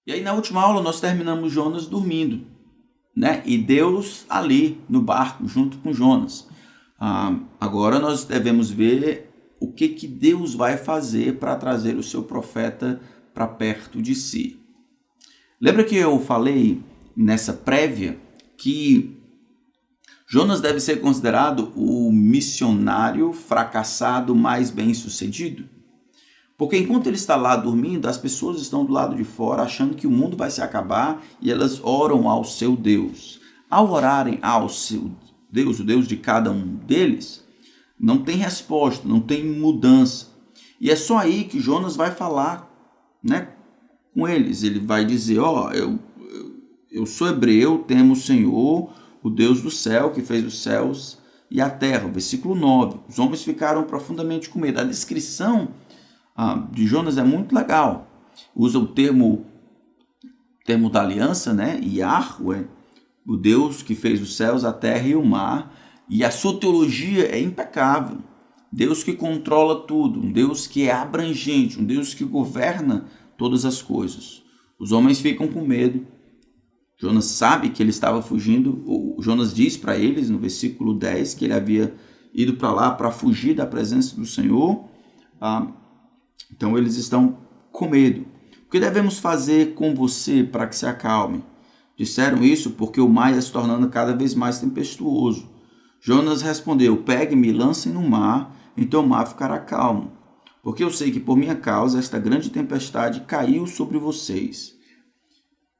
E aí na última aula nós terminamos Jonas dormindo, né? E Deus ali no barco junto com Jonas. Agora nós devemos ver o que Deus vai fazer para trazer o seu profeta para perto de si. Lembra que eu falei nessa prévia que Jonas deve ser considerado o missionário fracassado mais bem-sucedido? Porque enquanto ele está lá dormindo, as pessoas estão do lado de fora achando que o mundo vai se acabar e elas oram ao seu Deus. Ao orarem ao seu Deus, o Deus de cada um deles, não tem resposta, não tem mudança. E é só aí que Jonas vai falar, né, com eles. Ele vai dizer, eu sou hebreu, temo o Senhor, o Deus do céu, que fez os céus e a terra. Versículo 9. Os homens ficaram profundamente com medo. A descrição de Jonas é muito legal. Usa o termo da aliança, né? Yahweh, o Deus que fez os céus, a terra e o mar. E a sua teologia é impecável. Deus que controla tudo, um Deus que é abrangente, um Deus que governa todas as coisas. Os homens ficam com medo. Jonas sabe que ele estava fugindo. Jonas diz para eles no versículo 10 que ele havia ido para lá para fugir da presença do Senhor. Então eles estão com medo. O que devemos fazer com você para que se acalme? Disseram isso porque o mar ia se tornando cada vez mais tempestuoso. Jonas respondeu, pegue-me e lancem no mar, então o mar ficará calmo. Porque eu sei que por minha causa esta grande tempestade caiu sobre vocês.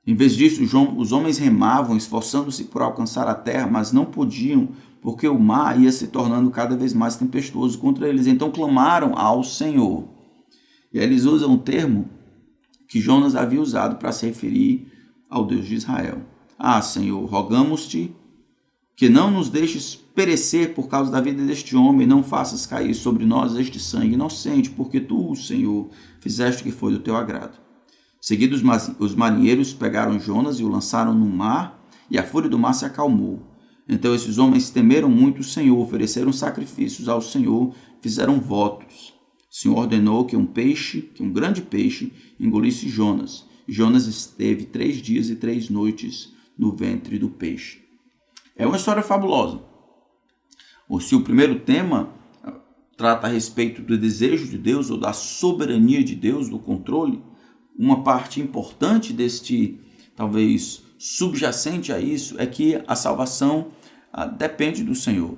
Em vez disso, os homens remavam, esforçando-se por alcançar a terra, mas não podiam, porque o mar ia se tornando cada vez mais tempestuoso contra eles. Então clamaram ao Senhor. E aí eles usam um termo que Jonas havia usado para se referir ao Deus de Israel. Senhor, rogamos-te que não nos deixes perecer por causa da vida deste homem, não faças cair sobre nós este sangue inocente, porque tu, Senhor, fizeste o que foi do teu agrado. Seguidos, os marinheiros pegaram Jonas e o lançaram no mar, e a fúria do mar se acalmou. Então esses homens temeram muito o Senhor, ofereceram sacrifícios ao Senhor, fizeram votos. O Senhor ordenou que um grande peixe, engolisse Jonas. Jonas esteve 3 dias e 3 noites no ventre do peixe. É uma história fabulosa. Se o primeiro tema trata a respeito do desejo de Deus ou da soberania de Deus, do controle, uma parte importante deste, talvez subjacente a isso, é que a salvação depende do Senhor.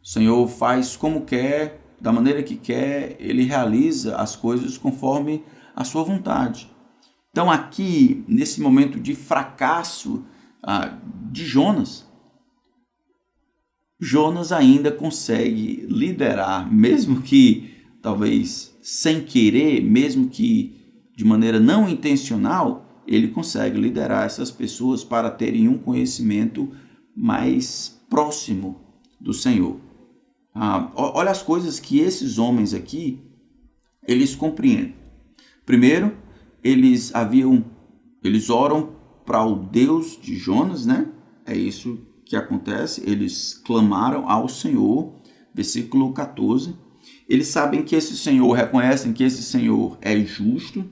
O Senhor faz como quer, da maneira que quer, ele realiza as coisas conforme a sua vontade. Então aqui, nesse momento de fracasso de Jonas ainda consegue liderar, mesmo que talvez sem querer, mesmo que de maneira não intencional, ele consegue liderar essas pessoas para terem um conhecimento mais próximo do Senhor. Olha as coisas que esses homens aqui, eles compreendem. Primeiro, eles oram para o Deus de Jonas, né? É isso que acontece. Eles clamaram ao Senhor, versículo 14. Eles sabem que esse Senhor, reconhecem que esse Senhor é justo.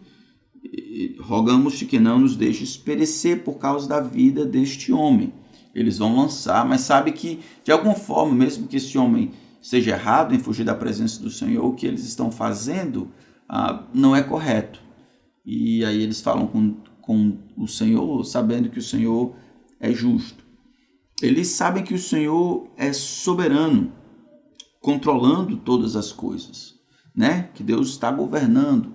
Rogamos-te que não nos deixes perecer por causa da vida deste homem. Eles vão lançar, mas sabe que, de alguma forma, mesmo que esse homem esteja errado em fugir da presença do Senhor, o que eles estão fazendo não é correto. E aí eles falam com o Senhor, sabendo que o Senhor é justo. Eles sabem que o Senhor é soberano, controlando todas as coisas, né? Que Deus está governando.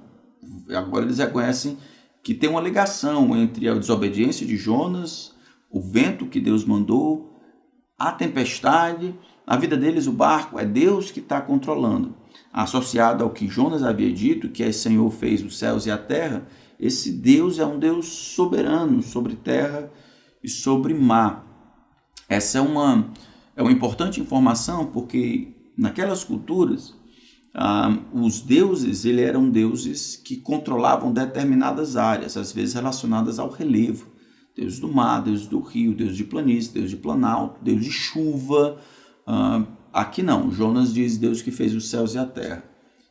Agora eles reconhecem que tem uma ligação entre a desobediência de Jonas, o vento que Deus mandou, a tempestade, a vida deles, o barco, é Deus que está controlando. Associado ao que Jonas havia dito, que o Senhor fez os céus e a terra, esse Deus é um Deus soberano sobre terra e sobre mar. Essa é uma importante informação, porque naquelas culturas, os deuses eram deuses que controlavam determinadas áreas, às vezes relacionadas ao relevo. Deus do mar, Deus do rio, Deus de planície, Deus de planalto, Deus de chuva. Aqui não, Jonas diz Deus que fez os céus e a terra.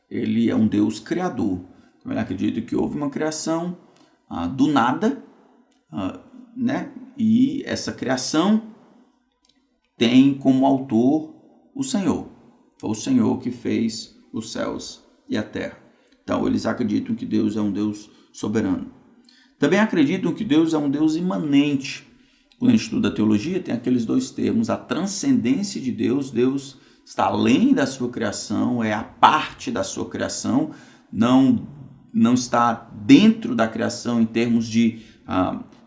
Ele é um Deus criador. Então ele acredita que houve uma criação do nada, né? E essa criação tem como autor o Senhor. Foi o Senhor que fez os céus e a terra. Então, eles acreditam que Deus é um Deus soberano. Também acreditam que Deus é um Deus imanente. Quando a gente estuda a teologia, tem aqueles dois termos, a transcendência de Deus. Deus está além da sua criação, é a parte da sua criação, não está dentro da criação em termos de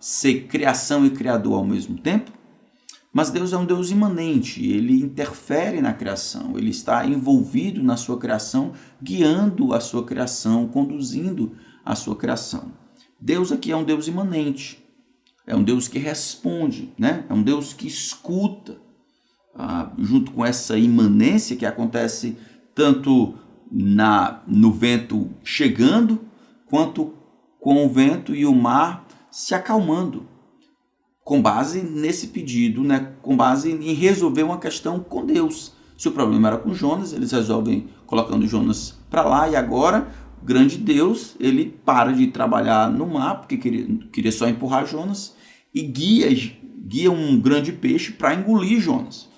ser criação e criador ao mesmo tempo. Mas Deus é um Deus imanente, ele interfere na criação, ele está envolvido na sua criação, guiando a sua criação, conduzindo a sua criação. Deus aqui é um Deus imanente, é um Deus que responde, né? É um Deus que escuta, junto com essa imanência que acontece tanto no vento chegando, quanto com o vento e o mar se acalmando. Com base nesse pedido, né? Com base em resolver uma questão com Deus. Se o problema era com Jonas, eles resolvem colocando Jonas para lá, e agora o grande Deus, ele para de trabalhar no mar, porque queria só empurrar Jonas, e guia um grande peixe para engolir Jonas.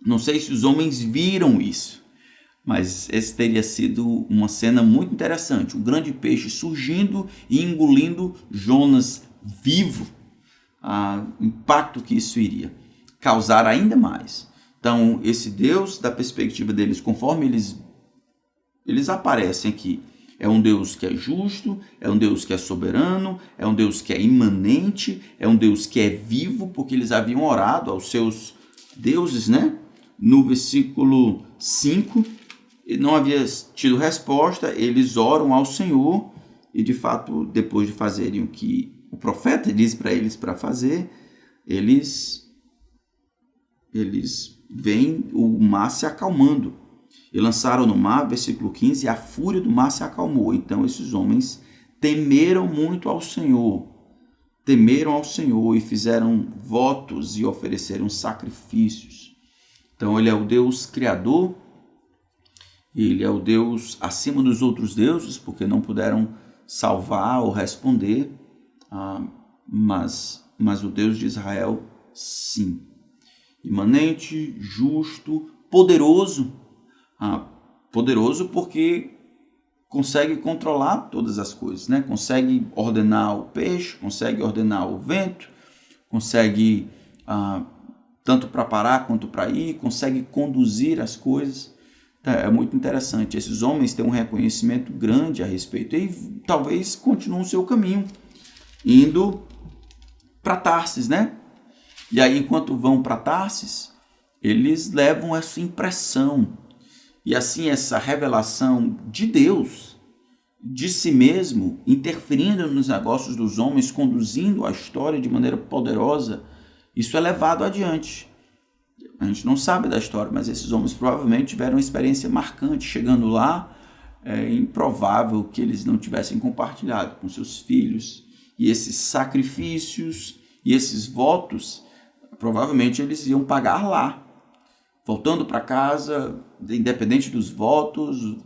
Não sei se os homens viram isso, mas esse teria sido uma cena muito interessante. Um grande peixe surgindo e engolindo Jonas vivo. O impacto que isso iria causar ainda mais. Então, esse Deus, da perspectiva deles, conforme eles aparecem aqui, é um Deus que é justo, é um Deus que é soberano, é um Deus que é imanente, é um Deus que é vivo, porque eles haviam orado aos seus deuses, né? No versículo 5, não havia tido resposta, eles oram ao Senhor, e de fato, depois de fazerem o que o profeta diz para eles para fazer, eles veem o mar se acalmando. E lançaram no mar, versículo 15, e a fúria do mar se acalmou. Então esses homens temeram muito ao Senhor. Temeram ao Senhor e fizeram votos e ofereceram sacrifícios. Então ele é o Deus criador, ele é o Deus acima dos outros deuses, porque não puderam salvar ou responder. Mas o Deus de Israel, sim. Imanente, justo, poderoso. Poderoso porque consegue controlar todas as coisas, né? Consegue ordenar o peixe, consegue ordenar o vento, consegue tanto para parar quanto para ir, consegue conduzir as coisas. É muito interessante. Esses homens têm um reconhecimento grande a respeito e talvez continuem o seu caminho, indo para Tarsis, né? E aí, enquanto vão para Tarsis, eles levam essa impressão e assim essa revelação de Deus, de si mesmo, interferindo nos negócios dos homens, conduzindo a história de maneira poderosa. Isso é levado adiante. A gente não sabe da história, mas esses homens provavelmente tiveram uma experiência marcante. Chegando lá, é improvável que eles não tivessem compartilhado com seus filhos. E esses sacrifícios e esses votos, provavelmente eles iam pagar lá. Voltando para casa, independente dos votos,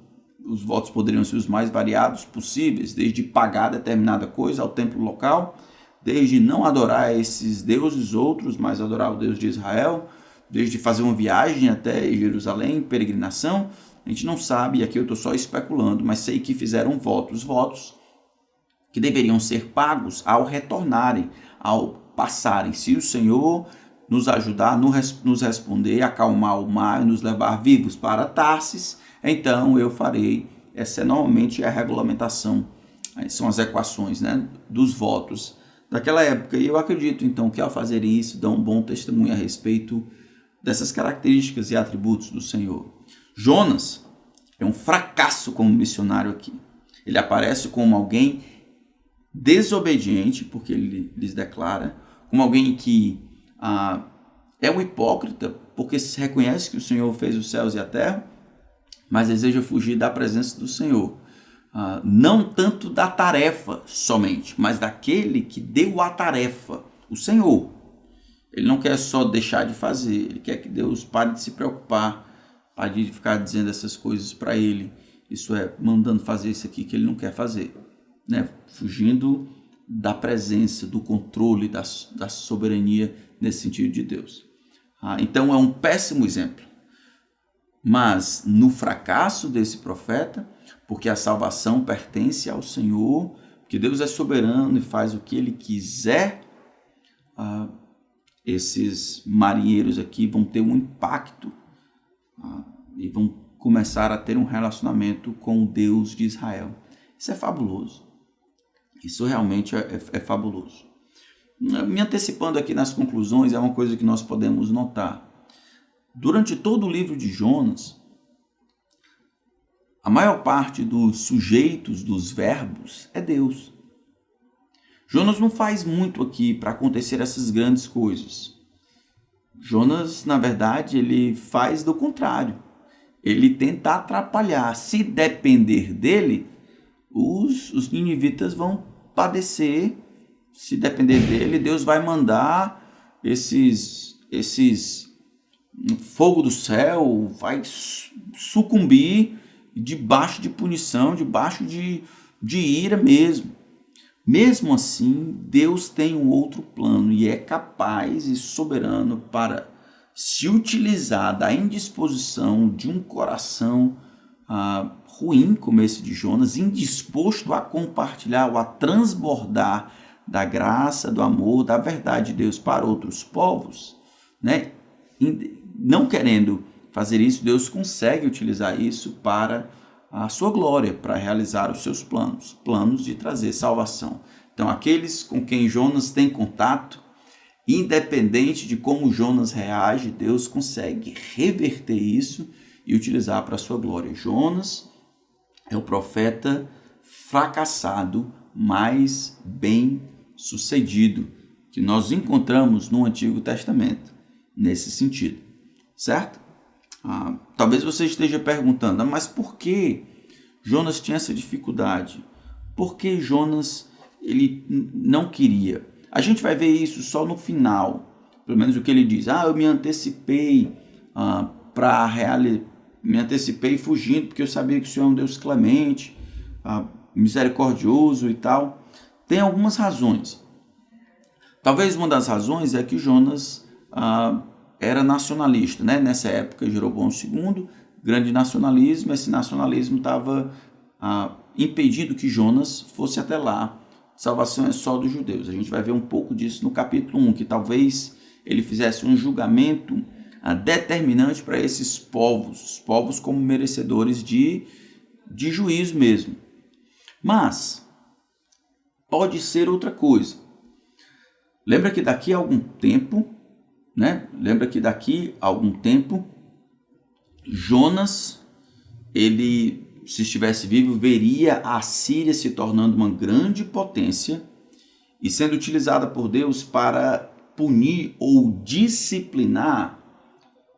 os votos poderiam ser os mais variados possíveis, desde pagar determinada coisa ao templo local, desde não adorar esses deuses outros, mas adorar o Deus de Israel, desde fazer uma viagem até Jerusalém, peregrinação. A gente não sabe, e aqui eu estou só especulando, mas sei que fizeram votos que deveriam ser pagos ao retornarem, ao passarem. Se o Senhor nos ajudar, nos responder, acalmar o mar e nos levar vivos para Tarsis, então eu farei. Essa é normalmente a regulamentação, são as equações, né, dos votos daquela época. E eu acredito então que ao fazer isso, dão um bom testemunho a respeito dessas características e atributos do Senhor. Jonas é um fracasso como missionário aqui. Ele aparece como alguém desobediente, porque ele lhes declara, como alguém que é um hipócrita, porque se reconhece que o Senhor fez os céus e a terra, mas deseja fugir da presença do Senhor. Não tanto da tarefa somente, mas daquele que deu a tarefa, o Senhor. Ele não quer só deixar de fazer, ele quer que Deus pare de se preocupar, pare de ficar dizendo essas coisas para ele. Isso é, mandando fazer isso aqui que ele não quer fazer, né? Fugindo da presença, do controle, da soberania nesse sentido de Deus. Então é um péssimo exemplo. Mas no fracasso desse profeta, porque a salvação pertence ao Senhor, que Deus é soberano e faz o que Ele quiser, esses marinheiros aqui vão ter um impacto e vão começar a ter um relacionamento com o Deus de Israel. Isso é fabuloso. Isso realmente é fabuloso. Me antecipando aqui nas conclusões, é uma coisa que nós podemos notar. Durante todo o livro de Jonas, a maior parte dos sujeitos, dos verbos, é Deus. Jonas não faz muito aqui para acontecer essas grandes coisas. Jonas, na verdade, ele faz do contrário. Ele tenta atrapalhar. Se depender dele, os ninivitas vão padecer. Se depender dele, Deus vai mandar esses fogo do céu, vai sucumbir debaixo de punição, debaixo de ira mesmo. Mesmo assim, Deus tem um outro plano e é capaz e soberano para se utilizar da indisposição de um coração ruim como esse de Jonas, indisposto a compartilhar ou a transbordar da graça, do amor, da verdade de Deus para outros povos, né? Não querendo fazer isso, Deus consegue utilizar isso para a sua glória, para realizar os seus planos de trazer salvação. Então, aqueles com quem Jonas tem contato, independente de como Jonas reage, Deus consegue reverter isso e utilizar para a sua glória. Jonas é o profeta fracassado, mas bem sucedido, que nós encontramos no Antigo Testamento, nesse sentido, certo? Talvez você esteja perguntando, mas por que Jonas tinha essa dificuldade? Por que Jonas ele não queria? A gente vai ver isso só no final, pelo menos o que ele diz. Eu me antecipei me antecipei fugindo, porque eu sabia que o Senhor é um Deus clemente, misericordioso e tal. Tem algumas razões. Talvez uma das razões é que Jonas era nacionalista, né? Nessa época, Jeroboão II, grande nacionalismo, esse nacionalismo estava impedindo que Jonas fosse até lá. Salvação é só dos judeus. A gente vai ver um pouco disso no capítulo 1, que talvez ele fizesse um julgamento determinante para esses povos, os povos como merecedores de juízo mesmo. Mas pode ser outra coisa. Lembra que daqui a algum tempo, Jonas, ele, se estivesse vivo, veria a Síria se tornando uma grande potência e sendo utilizada por Deus para punir ou disciplinar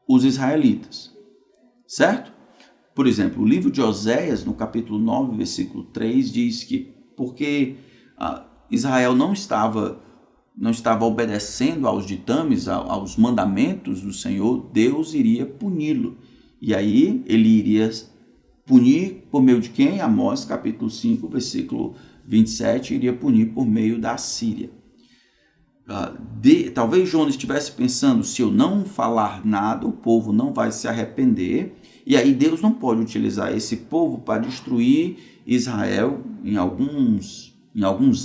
os israelitas, certo? Por exemplo, o livro de Oséias, no capítulo 9, versículo 3, diz que porque Israel não estava obedecendo aos ditames, aos mandamentos do Senhor, Deus iria puni-lo. E aí ele iria punir por meio de quem? Amós, capítulo 5, versículo 27, iria punir por meio da Síria. Talvez Jonas estivesse pensando, se eu não falar nada, o povo não vai se arrepender, e aí Deus não pode utilizar esse povo para destruir Israel em alguns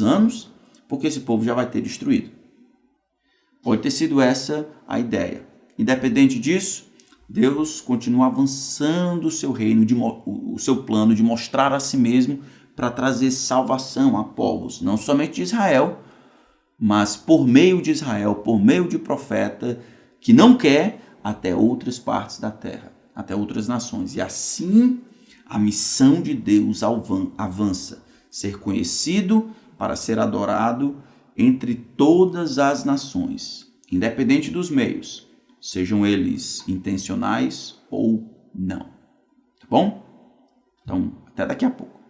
anos, porque esse povo já vai ter destruído. Pode ter sido essa a ideia. Independente disso, Deus continua avançando o seu reino, o seu plano de mostrar a si mesmo para trazer salvação a povos, não somente de Israel, mas por meio de Israel, por meio de profeta, que não quer, até outras partes da terra, até outras nações. E assim a missão de Deus avança, ser conhecido para ser adorado entre todas as nações, independente dos meios, sejam eles intencionais ou não. Tá bom? Então, até daqui a pouco.